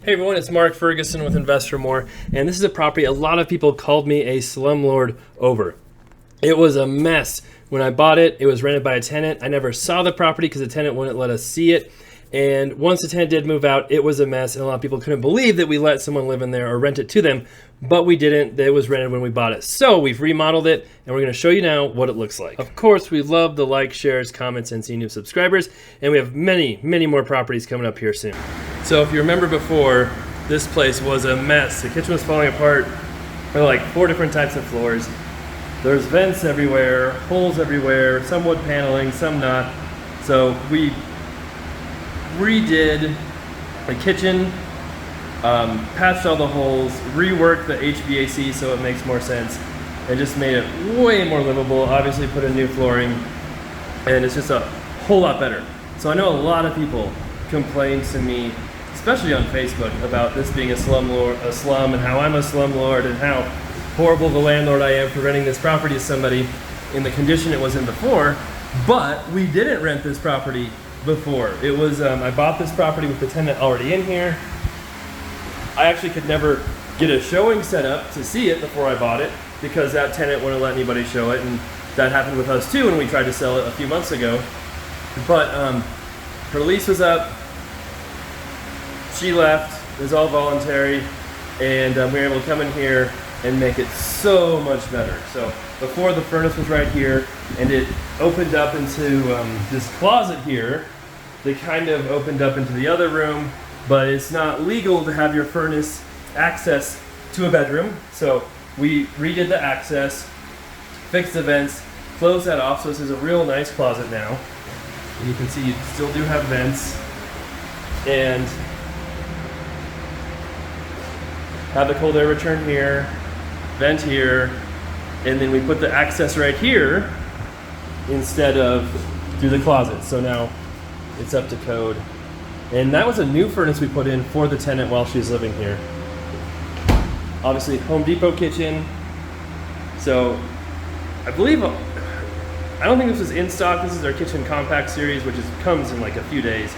Hey everyone, it's Mark Ferguson with Investor More, and this is a property a lot of people called me a slumlord over. It was a mess. When I bought it, it was rented by a tenant. I never saw the property because the tenant wouldn't let us see it. And once the tenant did move out, it was a mess, and a lot of people couldn't believe that we let someone live in there or rent it to them, but we didn't. It was rented when we bought it. So we've remodeled it, and we're going to show you now what it looks like. Of course, we love the likes, shares, comments, and seeing new subscribers, and we have many, many more properties coming up here soon. So if you remember before, this place was a mess. The kitchen was falling apart. There were like 4 different types of floors. There's vents everywhere, holes everywhere, some wood paneling, some not. So we redid the kitchen, patched all the holes, reworked the HVAC so it makes more sense, and just made it way more livable. Obviously put in new flooring, and it's just a whole lot better. So I know a lot of people complain to me, especially on Facebook, about this being a slum, and how I'm a slumlord, and how horrible the landlord I am for renting this property to somebody in the condition it was in before. But we didn't rent this property before. It was, I bought this property with the tenant already in here. I actually could never get a showing set up to see it before I bought it because that tenant wouldn't let anybody show it, and that happened with us too when we tried to sell it a few months ago. But her lease was up, she left, it was all voluntary, and we were able to come in here and make it so much better. So before, the furnace was right here, and it opened up into this closet here. They kind of opened up into the other room, but it's not legal to have your furnace access to a bedroom. So we redid the access, fixed the vents, closed that off, so this is a real nice closet now. And you can see you still do have vents, and have the cold air return here, vent here, and then we put the access right here instead of through the closet. So now it's up to code. And that was a new furnace we put in for the tenant while she's living here. Obviously, Home Depot kitchen. So I believe, I don't think this was in stock. This is our kitchen compact series, which comes in like a few days.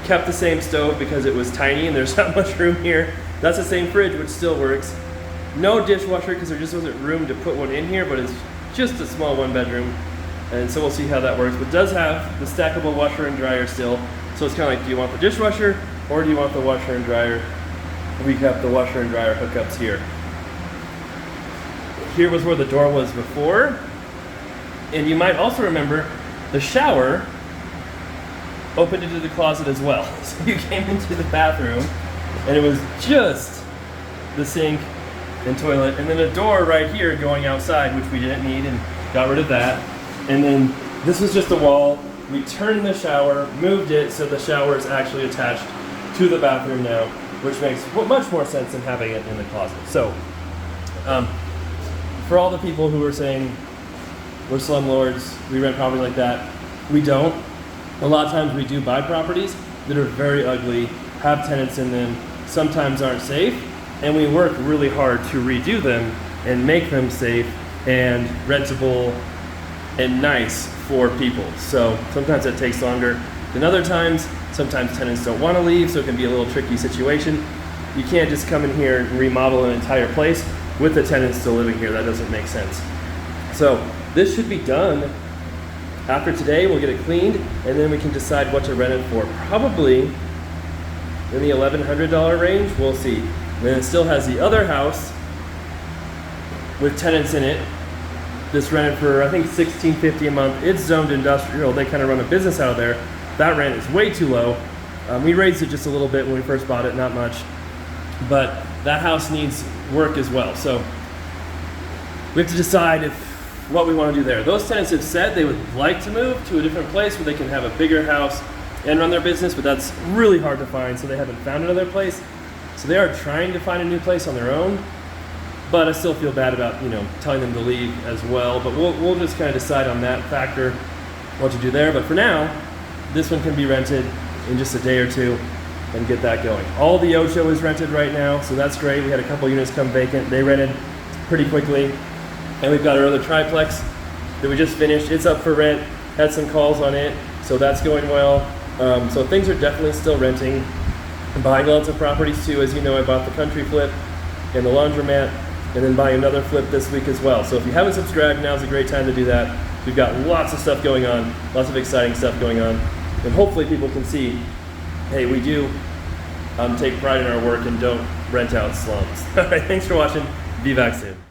Kept the same stove because it was tiny and there's not much room here. That's the same fridge, which still works. No dishwasher because there just wasn't room to put one in here, but it's just a small 1-bedroom. And so we'll see how that works. But it does have the stackable washer and dryer still. So it's kind of like, do you want the dishwasher or do you want the washer and dryer? We kept the washer and dryer hookups here. Here was where the door was before. And you might also remember the shower opened into the closet as well. So you came into the bathroom and it was just the sink and toilet, and then a door right here going outside, which we didn't need and got rid of that. And then this was just a wall. We turned the shower, moved it so the shower is actually attached to the bathroom now, which makes much more sense than having it in the closet. So for all the people who are saying we're slumlords, we rent properties like that, we don't. A lot of times we do buy properties that are very ugly, have tenants in them, sometimes aren't safe, and we work really hard to redo them and make them safe and rentable and nice for people. So sometimes it takes longer than other times. Sometimes tenants don't want to leave, so it can be a little tricky situation. You can't just come in here and remodel an entire place with the tenants still living here. That doesn't make sense. So this should be done after today. We'll get it cleaned, and then we can decide what to rent it for. Probably in the $1,100 range, we'll see. And then it still has the other house with tenants in it. This rented for, I think, $1,650 a month. It's zoned industrial. They kind of run a business out of there. That rent is way too low. We raised it just a little bit when we first bought it, not much. But that house needs work as well. So we have to decide what we want to do there. Those tenants have said they would like to move to a different place where they can have a bigger house and run their business, but that's really hard to find, so they haven't found another place. So they are trying to find a new place on their own, but I still feel bad about, telling them to leave as well. But we'll just kind of decide on that factor, what to do there. But for now, this one can be rented in just a day or two and get that going. All the Ocho is rented right now, so that's great. We had a couple units come vacant. They rented pretty quickly. And we've got our other triplex that we just finished. It's up for rent. Had some calls on it, so that's going well. So things are definitely still renting. buying lots of properties too. As you know, I bought the country flip and the laundromat, and then buying another flip this week as well. So if you haven't subscribed, now's a great time to do that. We've got lots of stuff going on, lots of exciting stuff going on, and hopefully people can see, hey, we do take pride in our work and don't rent out slums. All right, thanks for watching. Be back soon.